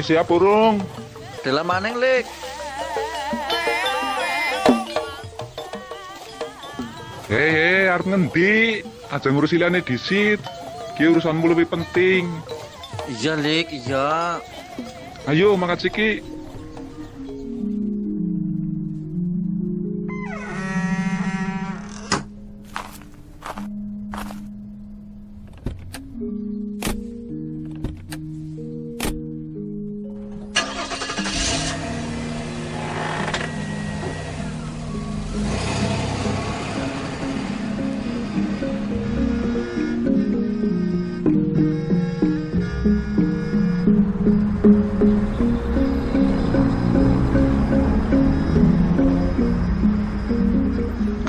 Wis siap urung? Dalam maneng, Lik. Hei, arep ngendi? Aja ngurusi liyane disit. Ki urusanmu lebih penting. Iya, Lik, iya. Ayo mangkat siki.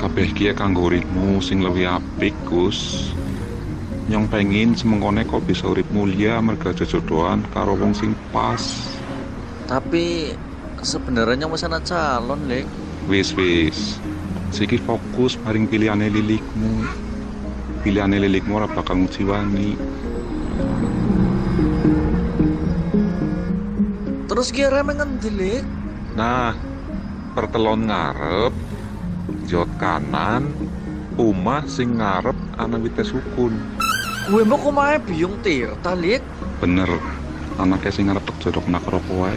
Kabeh ki kanggo uripmu sing luwih apik, Gus. Nyong pengin semengkone kok bisa urip mulia merga jodohan karo wong sing pas. Tapi sebenarnya wis ana calon, Lik. Wis. Siki fokus maring pilihane lilikmu. Pilihane lilikmu ora bakal ngujiwani. Terus kira ngendi, Lik? Nah, pertelon ngarep, jot kanan, omah sing ngarep ana wite sukun. Gue mau kumahe biyung Tirta, Lik. Bener, anaknya sing ngarep tek jodok nak karo kowe.